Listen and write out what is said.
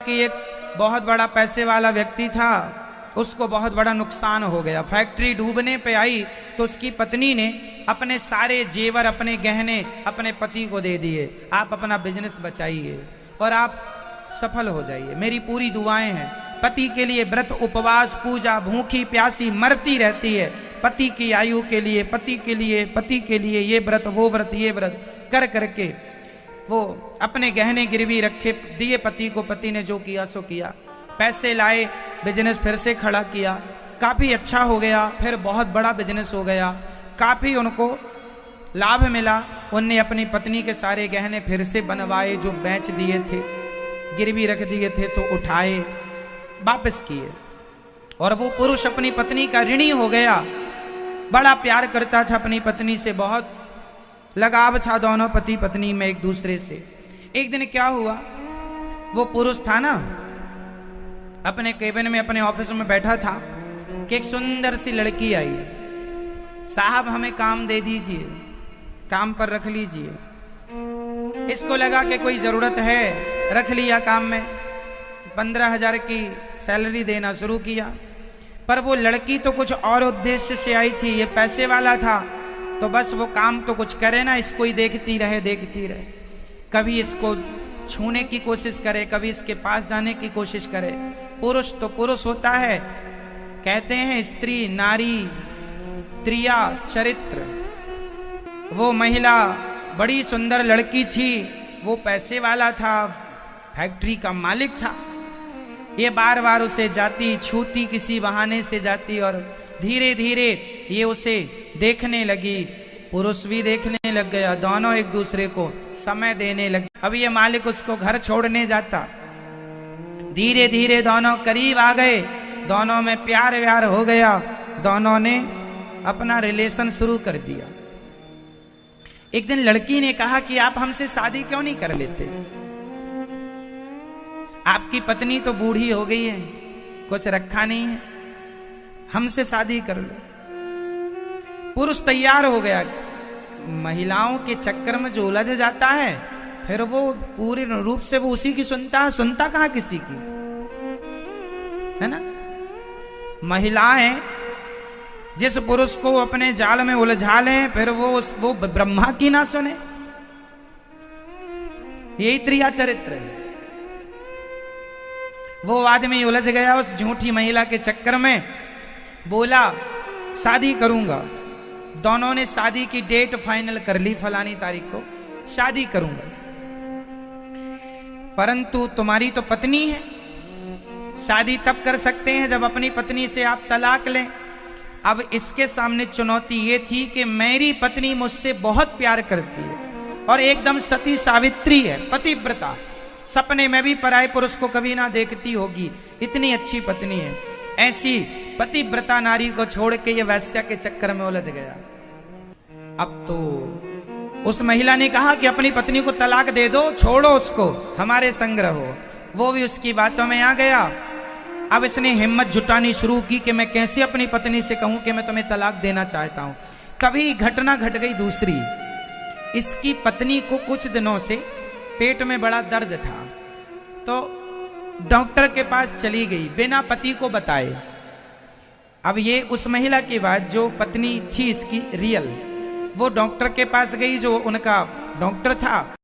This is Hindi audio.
कि एक बहुत बड़ा पैसे वाला व्यक्ति था, उसको बहुत बड़ा नुकसान हो गया। फैक्ट्री डूबने पे आई तो उसकी पत्नी ने अपने सारे जेवर, अपने गहने अपने पति को दे दिए। आप अपना बिजनेस बचाइए और आप सफल हो जाइए, मेरी पूरी दुआएं हैं। पति के लिए व्रत, उपवास, पूजा, भूखी प्यासी मरती रहती है, पति की आयु के लिए, पति के लिए, पति के लिए, ये व्रत वो व्रत ये व्रत कर करके वो अपने गहने गिरवी रखे, दिए पति को। पति ने जो किया सो किया, पैसे लाए, बिजनेस फिर से खड़ा किया, काफी अच्छा हो गया, फिर बहुत बड़ा बिजनेस हो गया, काफी उनको लाभ मिला। उनने अपनी पत्नी के सारे गहने फिर से बनवाए, जो बेच दिए थे, गिरवी रख दिए थे तो उठाए, वापस किए। और वो पुरुष अपनी पत्नी का ऋणी हो गया, बड़ा प्यार करता था अपनी पत्नी से, बहुत लगाव था दोनों पति पत्नी में एक दूसरे से। एक दिन क्या हुआ, वो पुरुष था ना, अपने केबिन में अपने ऑफिस में बैठा था कि एक सुंदर सी लड़की आई, साहब हमें काम दे दीजिए, काम पर रख लीजिए। इसको लगा कि कोई जरूरत है, रख लिया काम में, 15,000 की सैलरी देना शुरू किया। पर वो लड़की तो कुछ और उद्देश्य से आई थी, ये पैसे वाला था, तो बस वो काम तो कुछ करे ना, इसको ही देखती रहे देखती रहे। कभी इसको छूने की कोशिश करे, कभी इसके पास जाने की कोशिश करे। पुरुष तो पुरुष होता है, कहते हैं स्त्री नारी त्रिया चरित्र। वो महिला बड़ी सुंदर लड़की थी, वो पैसे वाला था, फैक्ट्री का मालिक था। ये बार बार उसे जाती, छूती, किसी बहाने से जाती, और धीरे धीरे ये उसे देखने लगी, पुरुष भी देखने लग गया, दोनों एक दूसरे को समय देने लगे। अब ये मालिक उसको घर छोड़ने जाता, धीरे धीरे दोनों करीब आ गए, दोनों में प्यार व्यार हो गया, दोनों ने अपना रिलेशन शुरू कर दिया। एक दिन लड़की ने कहा कि आप हमसे शादी क्यों नहीं कर लेते, आपकी पत्नी तो बूढ़ी हो गई है, कुछ रखा नहीं है, हमसे शादी कर लो। पुरुष तैयार हो गया। महिलाओं के चक्कर में जो उलझ जाता है, फिर वो पूरे रूप से वो उसी की सुनता है, सुनता कहां किसी की, है ना। महिलाएं जिस पुरुष को अपने जाल में उलझा लें, फिर वो ब्रह्मा की ना सुने, यही त्रिया चरित्र है। वो आदमी उलझ गया उस झूठी महिला के चक्कर में, बोला शादी करूंगा। दोनों ने शादी की डेट फाइनल कर ली, फलानी तारीख को शादी करूंगा। परंतु तुम्हारी तो पत्नी है, शादी तब कर सकते हैं जब अपनी पत्नी से आप तलाक लें। अब इसके सामने चुनौती ये थी कि मेरी पत्नी मुझसे बहुत प्यार करती है और एकदम सती सावित्री है, पतिव्रता, सपने में भी पराये पुरुष को कभी ना देखती होगी, इतनी अच्छी पत्नी है। ऐसी पतिव्रता नारी को छोड़ के ये वैश्या के चक्कर में उलझ गया। अब तो उस महिला ने कहा कि अपनी पत्नी को तलाक दे दो, छोड़ो उसको, हमारे संग रहो। वो भी उसकी बातों में आ गया। अब इसने हिम्मत जुटानी शुरू की कि मैं कैसे अपनी पत्नी से कहूं कि मैं तुम्हें तलाक देना चाहता हूं। तभी घटना घट गई दूसरी। इसकी पत्नी को कुछ दिनों से पेट में बड़ा दर्द था, तो डॉक्टर के पास चली गई बिना पति को बताए। अब ये उस महिला की बात, जो पत्नी थी इसकी रियल, वो डॉक्टर के पास गई, जो उनका डॉक्टर था।